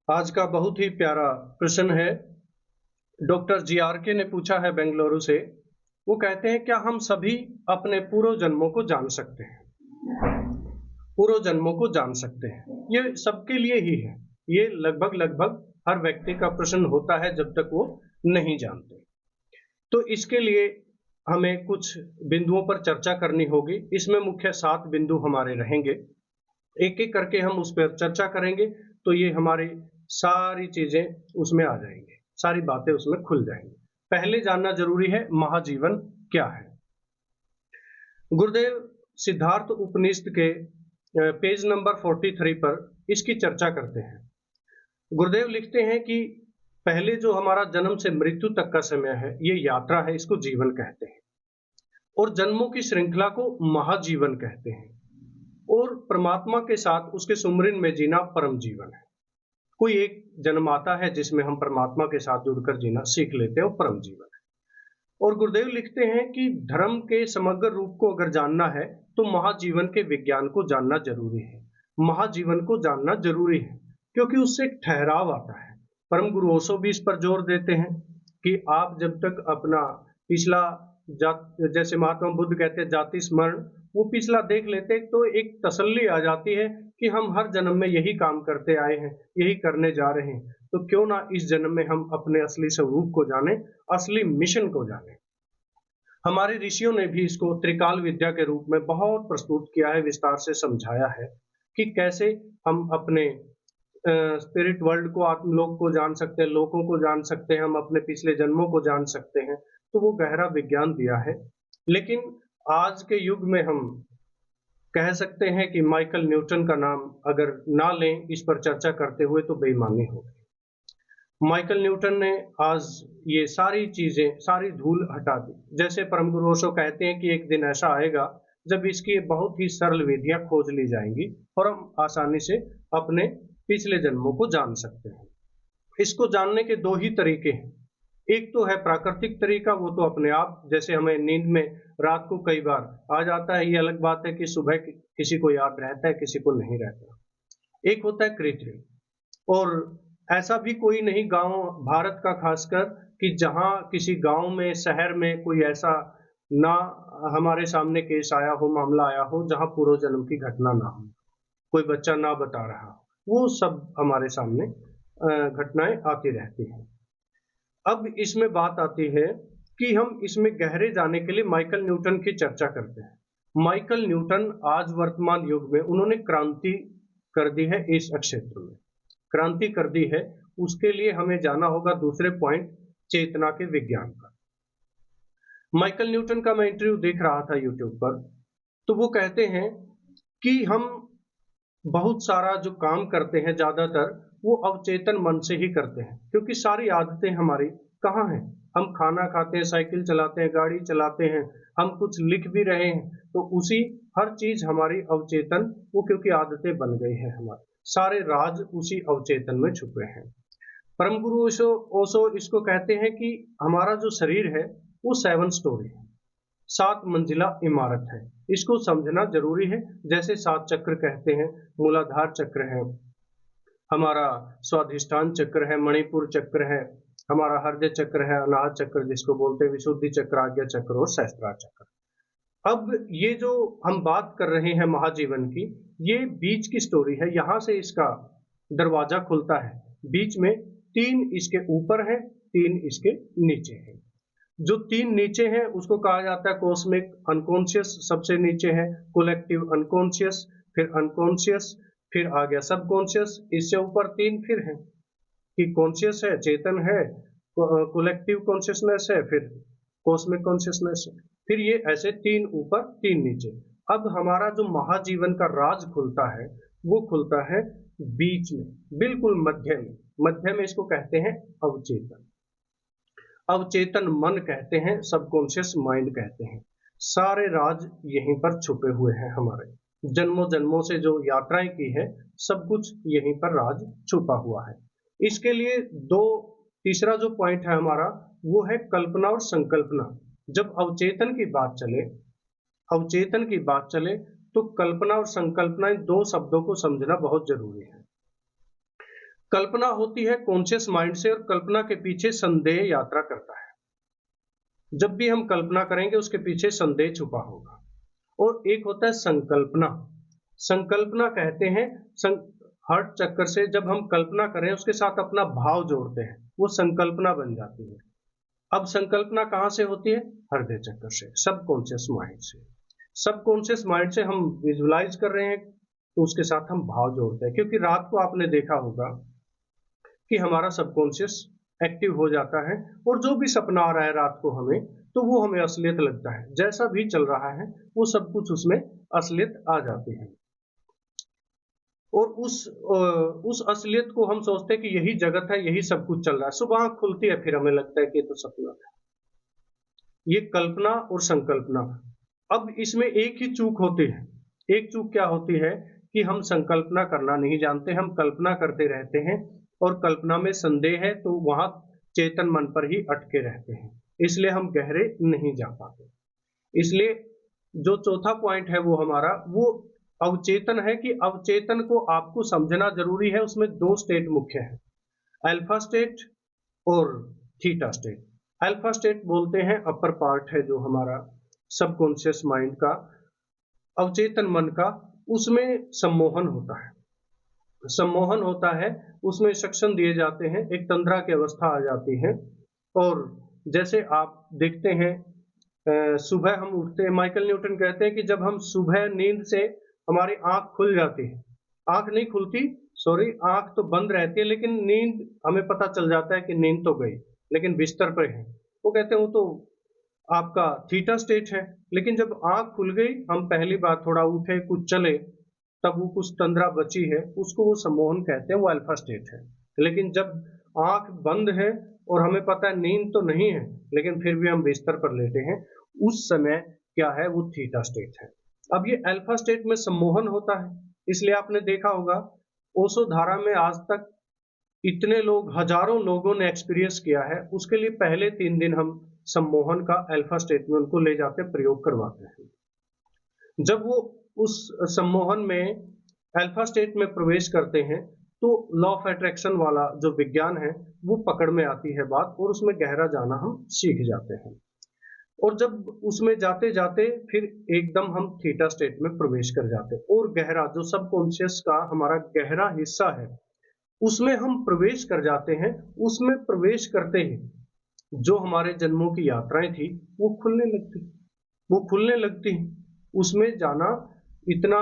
आज का बहुत ही प्यारा प्रश्न है। डॉक्टर GRK ने पूछा है बेंगलुरु से। वो कहते हैं, क्या हम सभी अपने पूर्व जन्मों को जान सकते हैं? पूर्व जन्मों को जान सकते हैं, ये सबके लिए ही है। ये लगभग लगभग हर व्यक्ति का प्रश्न होता है जब तक वो नहीं जानते। तो इसके लिए हमें कुछ बिंदुओं पर चर्चा करनी होगी। इसमें मुख्य 7 बिंदु हमारे रहेंगे। एक एक करके हम उस पर चर्चा करेंगे तो ये हमारी सारी चीजें उसमें आ जाएंगी, सारी बातें उसमें खुल जाएंगी। पहले जानना जरूरी है महाजीवन क्या है। गुरुदेव सिद्धार्थ उपनिषद के पेज नंबर 43 पर इसकी चर्चा करते हैं। गुरुदेव लिखते हैं कि पहले जो हमारा जन्म से मृत्यु तक का समय है, ये यात्रा है, इसको जीवन कहते हैं। और जन्मों की श्रृंखला को महाजीवन कहते हैं। और परमात्मा के साथ उसके सुमरन में जीना परम जीवन है। कोई एक जन्म आता है जिसमें हम परमात्मा के साथ जुड़कर जीना सीख लेते हैं, वो परम जीवन है। और गुरुदेव लिखते हैं कि धर्म के समग्र रूप को अगर जानना है तो महाजीवन के विज्ञान को जानना जरूरी है। महाजीवन को जानना जरूरी है क्योंकि उससे एक ठहराव आता है। परम गुरु ओशो भी इस पर जोर देते हैं कि आप जब तक अपना पिछला जैसे महात्मा बुद्ध कहते हैं जाति स्मरण, वो पिछला देख लेते तो एक तसल्ली आ जाती है कि हम हर जन्म में यही काम करते आए हैं, यही करने जा रहे हैं, तो क्यों ना इस जन्म में हम अपने असली स्वरूप को जाने, असली मिशन को जाने। हमारे ऋषियों ने भी इसको त्रिकाल विद्या के रूप में बहुत प्रस्तुत किया है, विस्तार से समझाया है कि कैसे हम अपने स्पिरिट वर्ल्ड को, आत्मलोक को जान सकते हैं, लोकों को जान सकते हैं, हम अपने पिछले जन्मों को जान सकते हैं। तो वो गहरा विज्ञान दिया है। लेकिन आज के युग में हम कह सकते हैं कि माइकल न्यूटन का नाम अगर ना लें इस पर चर्चा करते हुए तो बेईमानी होगी। माइकल न्यूटन ने आज ये सारी चीजें, सारी धूल हटा दी। जैसे परम गुरु ओशो कहते हैं कि एक दिन ऐसा आएगा जब इसकी बहुत ही सरल विधियां खोज ली जाएंगी और हम आसानी से अपने पिछले जन्मों को जान सकते हैं। इसको जानने के 2 ही तरीके हैं। एक तो है प्राकृतिक तरीका, वो तो अपने आप, जैसे हमें नींद में रात को कई बार आ जाता है, ये अलग बात है कि सुबह किसी को याद रहता है, किसी को नहीं रहता। एक होता है कृत्रिम, और ऐसा भी कोई नहीं गांव भारत का खासकर कि जहां किसी गांव में, शहर में कोई ऐसा ना हमारे सामने केस आया हो, मामला आया हो जहां पूर्व जन्म की घटना ना हो, कोई बच्चा ना बता रहा हो। वो सब हमारे सामने घटनाएं आती रहती हैं। अब इसमें बात आती है कि हम इसमें गहरे जाने के लिए माइकल न्यूटन की चर्चा करते हैं। माइकल न्यूटन आज वर्तमान युग में उन्होंने क्रांति कर दी है इस क्षेत्र में, क्रांति कर दी है। उसके लिए हमें जाना होगा दूसरे पॉइंट, चेतना के विज्ञान पर। माइकल न्यूटन का मैं इंटरव्यू देख रहा था यूट्यूब पर, तो वो कहते हैं कि हम बहुत सारा जो काम करते हैं ज्यादातर वो अवचेतन मन से ही करते हैं, क्योंकि सारी आदतें हमारी कहाँ हैं। हम खाना खाते हैं, साइकिल चलाते हैं, गाड़ी चलाते हैं, हम कुछ लिख भी रहे हैं, तो उसी हर चीज हमारी अवचेतन, वो क्योंकि आदतें बन गई हैं हमारे, सारे राज उसी अवचेतन में छुपे हैं। परम गुरु ओशो इसको कहते हैं कि हमारा जो शरीर है वो 7 स्टोरी है, 7 मंजिला इमारत है। इसको समझना जरूरी है। जैसे 7 चक्र कहते हैं, मूलाधार चक्र है, हमारा स्वाधिष्ठान चक्र है, मणिपुर चक्र है, हमारा हृदय चक्र है, अनाहत चक्र जिसको बोलते हैं, विशुद्धि चक्र, आज्ञा चक्र और सहस्त्रार चक्र। अब ये जो हम बात कर रहे हैं महाजीवन की, ये बीच की स्टोरी है। यहां से इसका दरवाजा खुलता है। बीच में 3 इसके ऊपर है, 3 इसके नीचे है। जो 3 नीचे हैं उसको कहा जाता है कॉस्मिक अनकॉन्शियस, सबसे नीचे है कलेक्टिव अनकॉन्शियस, फिर अनकॉन्शियस, फिर आ गया सबकॉन्शियस। इससे ऊपर 3 फिर हैं कि कॉन्शियस है, चेतन है, कलेक्टिव कॉन्शियसनेस है, फिर कॉस्मिक कॉन्शियसनेस है। फिर ये ऐसे 3 ऊपर 3 नीचे। अब हमारा जो महाजीवन का राज खुलता है वो खुलता है बीच में, बिल्कुल मध्य में। मध्य में इसको कहते हैं अवचेतन, अवचेतन मन कहते हैं, सबकॉन्शियस माइंड कहते हैं। सारे राज यहीं पर छुपे हुए हैं। हमारे जन्मों जन्मों से जो यात्राएं की है, सब कुछ यहीं पर राज छुपा हुआ है। इसके लिए तीसरा जो पॉइंट है हमारा, वो है कल्पना और संकल्पना। जब अवचेतन की बात चले, अवचेतन की बात चले तो कल्पना और संकल्पना, इन 2 शब्दों को समझना बहुत जरूरी है। कल्पना होती है कॉन्शियस माइंड से, और कल्पना के पीछे संदेह यात्रा करता है। जब भी हम कल्पना करेंगे उसके पीछे संदेह छुपा होगा। और एक होता है संकल्पना। संकल्पना कहते हैं हार्ट चक्कर से जब हम कल्पना करें उसके साथ अपना भाव जोड़ते हैं, वो संकल्पना बन जाती है। अब संकल्पना कहाँ से होती है? हृदय चक्र से, सबकॉन्शियस माइंड से। सबकॉन्शियस माइंड से हम विजुलाइज कर रहे हैं तो उसके साथ हम भाव जोड़ते हैं, क्योंकि रात को आपने देखा होगा कि हमारा सबकॉन्शियस एक्टिव हो जाता है, और जो भी सपना आ रहा है रात को हमें, तो वो हमें असलियत लगता है। जैसा भी चल रहा है वो सब कुछ उसमें असलियत आ जाती है, और उस असलियत को हम सोचते हैं कि यही जगत है, यही सब कुछ चल रहा है। सुबह आँख खुलती है, फिर हमें लगता है कि ये तो सपना था। ये कल्पना और संकल्पना। अब इसमें एक ही चूक होती है। एक चूक क्या होती है कि हम संकल्पना करना नहीं जानते, हम कल्पना करते रहते हैं, और कल्पना में संदेह है तो वहां चेतन मन पर ही अटके रहते हैं, इसलिए हम गहरे नहीं जा पाते। इसलिए जो चौथा पॉइंट है वो हमारा वो अवचेतन है, कि अवचेतन को आपको समझना जरूरी है। उसमें दो स्टेट मुख्य है, अल्फा स्टेट और थीटा स्टेट। अल्फा स्टेट बोलते हैं अपर पार्ट है जो हमारा सबकॉन्शियस माइंड का, अवचेतन मन का, उसमें सम्मोहन होता है। सम्मोहन होता है, उसमें इंस्ट्रक्शन दिए जाते हैं, एक तंद्रा की अवस्था आ जाती है। और जैसे आप देखते हैं सुबह हम उठते हैं, माइकल न्यूटन कहते हैं कि जब हम सुबह नींद से हमारी आंख खुल जाती है, आंख नहीं खुलती, सॉरी, आंख तो बंद रहती है, लेकिन नींद हमें पता चल जाता है कि नींद तो गई, लेकिन बिस्तर पर है। वो कहते हैं वो तो आपका थीटा स्टेट है। लेकिन जब आंख खुल गई, हम पहली बार थोड़ा उठे, कुछ चले, तब वो कुछ तंद्रा बची है, उसको वो सम्मोहन कहते हैं, वो अल्फा स्टेट है। लेकिन जब आंख बंद है और हमें पता है नींद तो नहीं है, लेकिन फिर भी हम बिस्तर पर लेटे हैं, उस समय क्या है, वो थीटा स्टेट है। अब ये अल्फा स्टेट में सम्मोहन होता है, इसलिए आपने देखा होगा ओशो धारा में आज तक इतने लोग, हजारों लोगों ने एक्सपीरियंस किया है, उसके लिए पहले 3 दिन हम सम्मोहन का अल्फा स्टेट में उनको ले जाते, प्रयोग करवाते हैं। जब वो उस सम्मोहन में अल्फा स्टेट में प्रवेश करते हैं तो लॉ ऑफ अट्रैक्शन वाला जो विज्ञान है वो पकड़ में आती है बात, और उसमें गहरा जाना हम सीख जाते हैं। और जब उसमें जाते जाते फिर एकदम हम थीटा स्टेट में प्रवेश कर जाते हैं, और गहरा जो सबकॉन्शियस का हमारा गहरा हिस्सा है उसमें हम प्रवेश कर जाते हैं। उसमें प्रवेश करते ही जो हमारे जन्मों की यात्राएं थी वो खुलने लगती। उसमें जाना इतना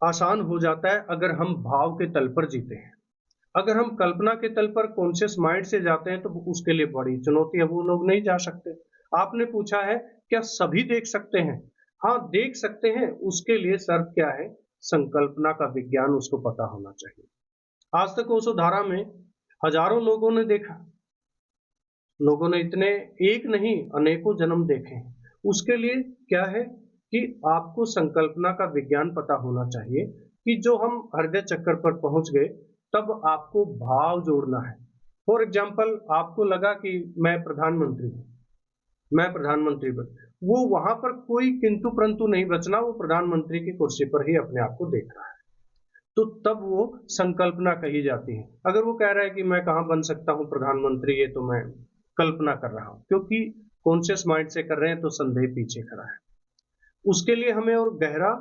आसान हो जाता है अगर हम भाव के तल पर जीते हैं। अगर हम कल्पना के तल पर कॉन्शियस माइंड से जाते हैं तो उसके लिए बड़ी चुनौती है, वो लोग नहीं जा सकते। आपने पूछा है क्या सभी देख सकते हैं? हाँ, देख सकते हैं। उसके लिए शर्त क्या है? संकल्पना का विज्ञान उसको पता होना चाहिए। आज तक ओशो धारा में हजारों लोगों ने देखा, लोगों ने इतने एक नहीं अनेकों जन्म देखे। उसके लिए क्या है कि आपको संकल्पना का विज्ञान पता होना चाहिए, कि जो हम हृदय चक्र पर पहुंच गए तब आपको भाव जोड़ना है। फॉर एग्जाम्पल, आपको लगा कि मैं प्रधानमंत्री हूं, मैं प्रधानमंत्री बन, वो वहां पर कोई किंतु परंतु नहीं बचना, वो प्रधानमंत्री की कुर्सी पर ही अपने आप को देख रहा है, तो तब वो संकल्पना कही जाती है। अगर वो कह रहा है कि मैं कहाँ बन सकता हूँ प्रधानमंत्री, ये तो मैं कल्पना कर रहा हूँ, क्योंकि कॉन्शियस माइंड से कर रहे हैं तो संदेह पीछे खड़ा है। उसके लिए हमें और गहरा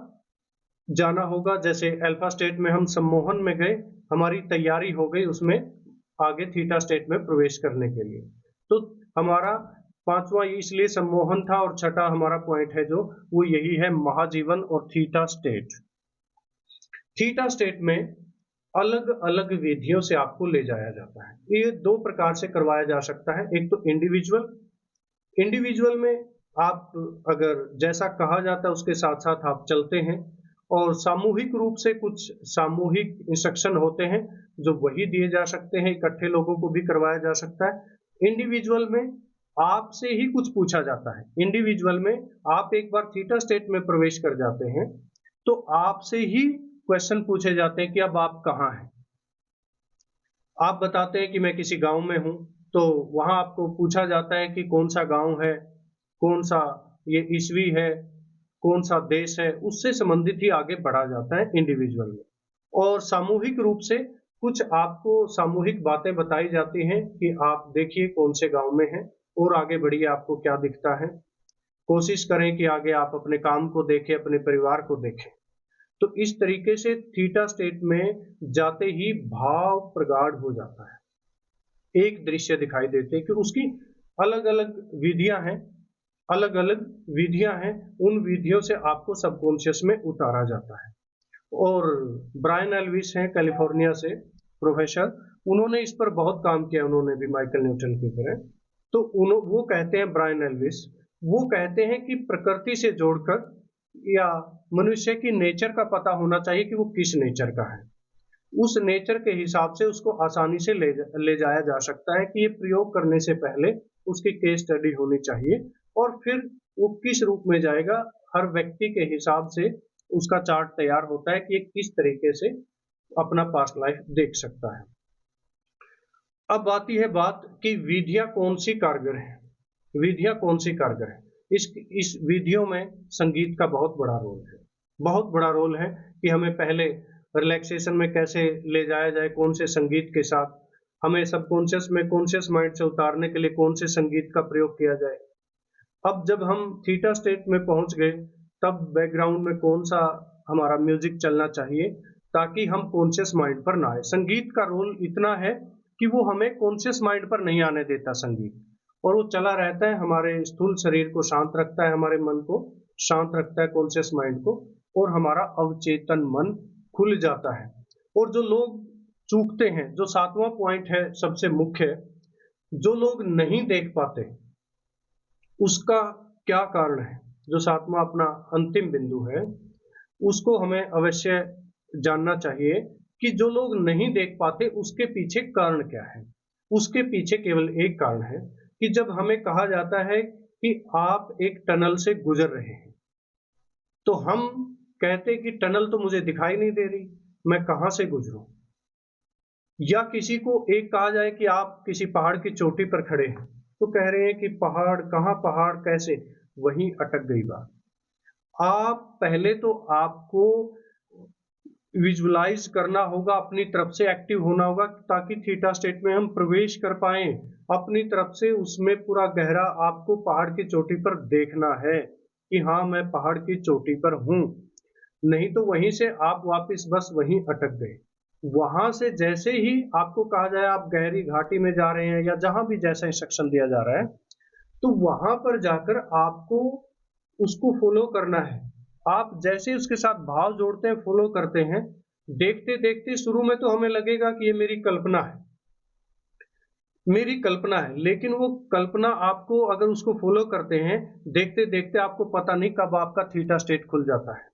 जाना होगा। जैसे अल्फा स्टेट में हम सम्मोहन में गए, हमारी तैयारी हो गई उसमें आगे थीटा स्टेट में प्रवेश करने के लिए, तो हमारा पांचवा इसलिए सम्मोहन था, और छठा हमारा पॉइंट है जो वो यही है, महाजीवन और थीटा स्टेट। थीटा स्टेट में अलग अलग विधियों से आपको ले जाया जाता है। ये 2 प्रकार से करवाया जा सकता है। एक तो इंडिविजुअल में आप अगर जैसा कहा जाता है उसके साथ साथ आप चलते हैं, और सामूहिक रूप से कुछ सामूहिक इंस्ट्रक्शन होते हैं जो वही दिए जा सकते हैं, इकट्ठे लोगों को भी करवाया जा सकता है। इंडिविजुअल में आपसे ही कुछ पूछा जाता है। इंडिविजुअल में आप एक बार थीटा स्टेट में प्रवेश कर जाते हैं तो आपसे ही क्वेश्चन पूछे जाते हैं कि अब आप कहाँ हैं। आप बताते हैं कि मैं किसी गांव में हूं, तो वहां आपको पूछा जाता है कि कौन सा गांव है, कौन सा ये ईस्वी है, कौन सा देश है, उससे संबंधित ही आगे बढ़ा जाता है इंडिविजुअल में। और सामूहिक रूप से कुछ आपको सामूहिक बातें बताई जाती हैं कि आप देखिए कौन से गांव में हैं और आगे बढ़िए, आपको क्या दिखता है। कोशिश करें कि आगे आप अपने काम को देखें, अपने परिवार को देखें। तो इस तरीके से थीटा स्टेट में जाते ही भाव प्रगाढ़ हो जाता है। एक दृश्य दिखाई देते हैं कि उसकी अलग अलग विधियां हैं, अलग अलग विधियां हैं। उन विधियों से आपको सबकॉन्शियस में उतारा जाता है। और ब्रायन एल्विस हैं कैलिफोर्निया से प्रोफेसर, उन्होंने इस पर बहुत काम किया, उन्होंने भी माइकल न्यूटन की तरह। तो वो कहते हैं, ब्रायन एल्विस वो कहते हैं कि प्रकृति से जोड़कर या मनुष्य की नेचर का पता होना चाहिए कि वो किस नेचर का है। उस नेचर के हिसाब से उसको आसानी से ले जाया जा सकता है कि ये प्रयोग करने से पहले उसकी केस स्टडी होनी चाहिए, और फिर वो किस रूप में जाएगा, हर व्यक्ति के हिसाब से उसका चार्ट तैयार होता है कि ये किस तरीके से अपना पास्ट लाइफ देख सकता है। अब आती है बात कि विधियां कौन सी कारगर है, विधियां कौन सी कारगर है। इस विधियों में संगीत का बहुत बड़ा रोल है, बहुत बड़ा रोल है कि हमें पहले रिलैक्सेशन में कैसे ले जाया जाए, कौन से संगीत के साथ हमें सबकॉन्शियस में कॉन्शियस माइंड से उतारने के लिए कौन से संगीत का प्रयोग किया जाए। अब जब हम थीटा स्टेट में पहुंच गए, तब बैकग्राउंड में कौन सा हमारा म्यूजिक चलना चाहिए ताकि हम कॉन्शियस माइंड पर ना आए। संगीत का रोल इतना है कि वो हमें कॉन्शियस माइंड पर नहीं आने देता संगीत, और वो चला रहता है, हमारे स्थूल शरीर को शांत रखता है, हमारे मन को शांत रखता है, कॉन्शियस माइंड को, और हमारा अवचेतन मन खुल जाता है। और जो लोग चूकते हैं, जो 7वां पॉइंट है सबसे मुख्य, जो लोग नहीं देख पाते उसका क्या कारण है, जो 7वां अपना अंतिम बिंदु है, उसको हमें अवश्य जानना चाहिए कि जो लोग नहीं देख पाते उसके पीछे कारण क्या है। उसके पीछे केवल एक कारण है कि जब हमें कहा जाता है कि आप एक टनल से गुजर रहे हैं, तो हम कहते कि टनल तो मुझे दिखाई नहीं दे रही, मैं कहां से गुजरूं। या किसी को एक कहा जाए कि आप किसी पहाड़ की चोटी पर खड़े हैं, तो कह रहे हैं कि पहाड़ कहां, पहाड़ कैसे, वहीं अटक गई बात। आप पहले तो आपको विजुलाइज करना होगा, अपनी तरफ से एक्टिव होना होगा, ताकि थीटा स्टेट में हम प्रवेश कर पाए। अपनी तरफ से उसमें पूरा गहरा आपको पहाड़ की चोटी पर देखना है कि हाँ मैं पहाड़ की चोटी पर हूं, नहीं तो वहीं से आप वापस बस वहीं अटक गए। वहां से जैसे ही आपको कहा जाए आप गहरी घाटी में जा रहे हैं या जहां भी जैसा इंस्ट्रक्शन दिया जा रहा है, तो वहां पर जाकर आपको उसको फॉलो करना है। आप जैसे उसके साथ भाव जोड़ते हैं, फॉलो करते हैं, देखते देखते शुरू में तो हमें लगेगा कि ये मेरी कल्पना है, मेरी कल्पना है, लेकिन वो कल्पना आपको अगर उसको फॉलो करते हैं, देखते देखते आपको पता नहीं कब आपका थीटा स्टेट खुल जाता है।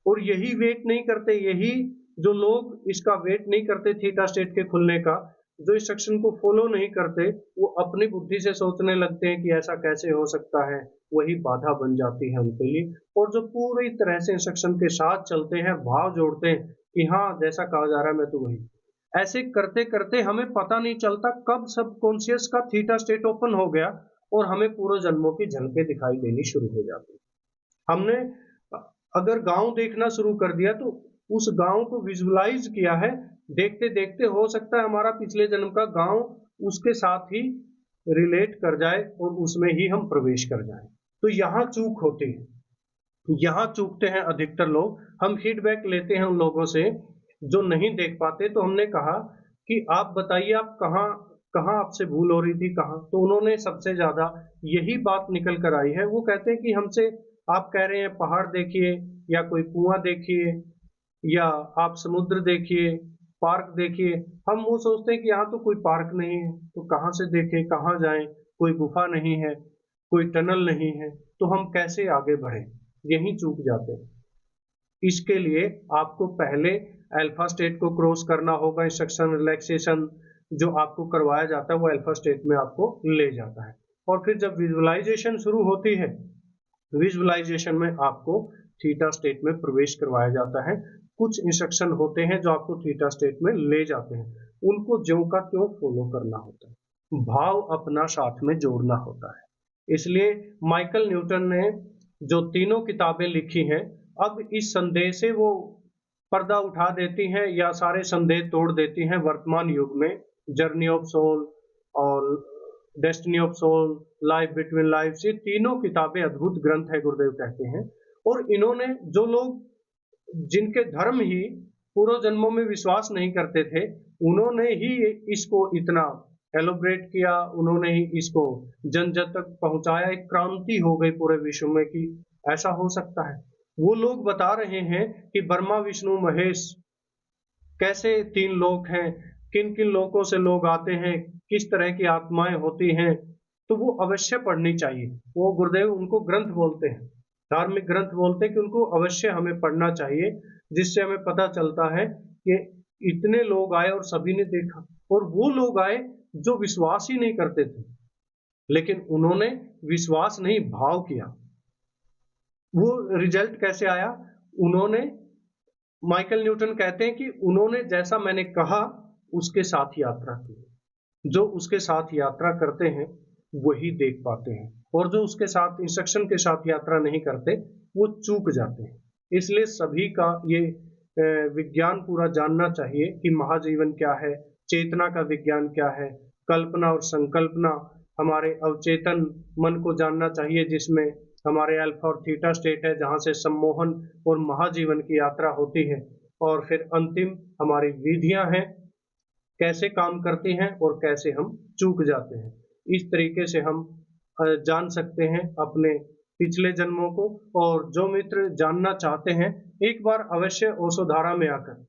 और यही वेट नहीं करते, यही जो लोग इसका वेट नहीं करते थीटा स्टेट के खुलने का, जो इंस्ट्रक्शन को फॉलो नहीं करते, वो अपनी बुद्धि से सोचने लगते हैं कि ऐसा कैसे हो सकता है, वही बाधा बन जाती है उनके लिए। और जो पूरी तरह से इंस्ट्रक्शन के साथ चलते हैं, भाव जोड़ते हैं कि हाँ जैसा कहा जा रहा है मैं तो वही, ऐसे करते करते हमें पता नहीं चलता कब सबकॉन्शियस का थीटा स्टेट ओपन हो गया और हमें पूर्व जन्मों की झलकें दिखाई देनी शुरू हो जाती। हमने अगर गांव देखना शुरू कर दिया तो उस गांव को विजुलाइज किया है, देखते देखते हो सकता है हमारा पिछले जन्म का गांव उसके साथ ही रिलेट कर जाए और उसमें ही हम प्रवेश कर जाएं। तो यहाँ चूक होती है, यहाँ चूकते हैं अधिकतर लोग। हम फीडबैक लेते हैं उन लोगों से जो नहीं देख पाते, तो हमने कहा कि आप बताइए आप कहाँ कहाँ आपसे भूल हो रही थी, कहाँ। तो उन्होंने सबसे ज्यादा यही बात निकल कर आई है, वो कहते हैं कि हमसे आप कह रहे हैं पहाड़ देखिए या कोई कुआं देखिए या आप समुद्र देखिए, पार्क देखिए। हम वो सोचते हैं कि यहाँ तो कोई पार्क नहीं है, तो कहाँ से देखें, कहाँ जाएं, कोई गुफा नहीं है, कोई टनल नहीं है, तो हम कैसे आगे बढ़े, यही चूक जाते हैं। इसके लिए आपको पहले अल्फा स्टेट को क्रॉस करना होगा। इंस्ट्रक्शन रिलैक्सेशन जो आपको करवाया जाता है वो अल्फा स्टेट में आपको ले जाता है। और फिर जब विजुअलाइजेशन शुरू होती है, विजुअलाइजेशन में आपको थीटा स्टेट में प्रवेश करवाया जाता है। कुछ इंस्ट्रक्शन होते हैं जो आपको थीटा स्टेट में ले जाते हैं, उनको ज्यों का त्यों फॉलो करना होता है, भाव अपना साथ में जोड़ना होता है। इसलिए माइकल न्यूटन ने जो तीनों किताबें लिखी हैं, अब इस संदेह से वो पर्दा उठा देती हैं या सारे संदेह तोड़ देती हैं वर्तमान युग में। जर्नी ऑफ सोल और destiny of soul, life between lives, ये तीनों किताबें अद्भुत ग्रंथ है, गुरुदेव कहते हैं। और इन्होंने, जो लोग जिनके धर्म ही पूर्व जन्मों में विश्वास नहीं करते थे, उन्होंने ही इसको इतना एलोब्रेट किया, उन्होंने ही इसको जन जन तक पहुंचाया। एक क्रांति हो गई पूरे विश्व में कि ऐसा हो सकता है। वो लोग बता रहे हैं कि ब्रह्मा विष्णु महेश कैसे तीन लोक हैं, किन किन लोकों से लोग आते हैं, किस तरह की आत्माएं होती हैं, तो वो अवश्य पढ़नी चाहिए। वो गुरुदेव उनको ग्रंथ बोलते हैं, धार्मिक ग्रंथ बोलते हैं कि उनको अवश्य हमें पढ़ना चाहिए, जिससे हमें पता चलता है कि इतने लोग आए और सभी ने देखा। और वो लोग आए जो विश्वास ही नहीं करते थे, लेकिन उन्होंने विश्वास नहीं भाव किया। वो रिजल्ट कैसे आया? उन्होंने, माइकल न्यूटन कहते हैं कि उन्होंने जैसा मैंने कहा उसके साथ यात्रा की। जो उसके साथ यात्रा करते हैं वही देख पाते हैं, और जो उसके साथ इंस्ट्रक्शन के साथ यात्रा नहीं करते वो चूक जाते हैं। इसलिए सभी का ये विज्ञान पूरा जानना चाहिए कि महाजीवन क्या है, चेतना का विज्ञान क्या है, कल्पना और संकल्पना, हमारे अवचेतन मन को जानना चाहिए, जिसमें हमारे अल्फा और थीटा स्टेट है, जहां से सम्मोहन और महाजीवन की यात्रा होती है। और फिर अंतिम हमारी विधियां हैं, कैसे काम करती हैं और कैसे हम चूक जाते हैं। इस तरीके से हम जान सकते हैं अपने पिछले जन्मों को। और जो मित्र जानना चाहते हैं, एक बार अवश्य ओशोधारा में आकर,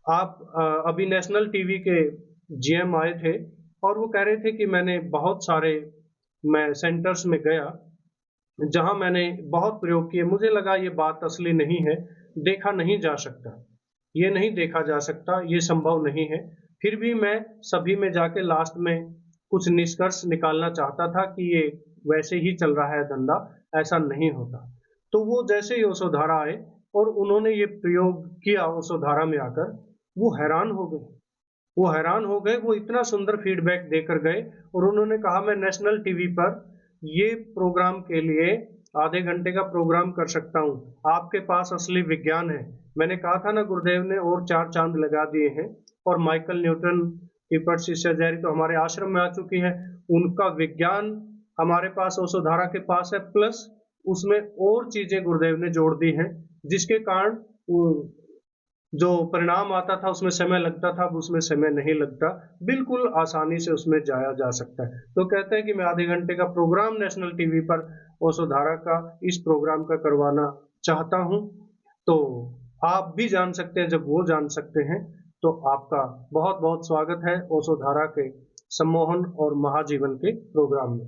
आप अभी नेशनल टीवी के जीएम आए थे और वो कह रहे थे कि मैं सेंटर्स में गया जहां मैंने बहुत प्रयोग किए, मुझे लगा ये बात असली नहीं है, देखा नहीं जा सकता, ये नहीं देखा जा सकता, ये संभव नहीं है। फिर भी मैं सभी में जाके लास्ट में कुछ निष्कर्ष निकालना चाहता था कि ये वैसे ही चल रहा है धंधा, ऐसा नहीं होता। तो वो जैसे ही ओशोधारा आए और उन्होंने ये प्रयोग किया ओशोधारा में आकर, वो हैरान हो गए। वो इतना सुंदर फीडबैक देकर गए और उन्होंने कहा मैं नेशनल टीवी पर ये प्रोग्राम के लिए आधे घंटे का प्रोग्राम कर सकता हूँ, आपके पास असली विज्ञान है। मैंने कहा था ना, गुरुदेव ने और 4 चांद लगा दिए हैं। और माइकल न्यूटन, हिपर्ट शिष्याचार्य तो हमारे आश्रम में आ चुकी है, उनका विज्ञान हमारे पास ओशोधारा के पास है, प्लस उसमें और चीजें गुरुदेव ने जोड़ दी हैं, जिसके कारण जो परिणाम आता था उसमें समय लगता था, अब उसमें समय नहीं लगता, बिल्कुल आसानी से उसमें जाया जा सकता है। तो कहते हैं कि मैं आधे घंटे का प्रोग्राम नेशनल टीवी पर ओशोधारा का, इस प्रोग्राम का करवाना चाहता हूं। तो आप भी जान सकते हैं, जब वो जान सकते हैं तो आपका बहुत बहुत स्वागत है ओशोधारा के सम्मोहन और महाजीवन के प्रोग्राम में।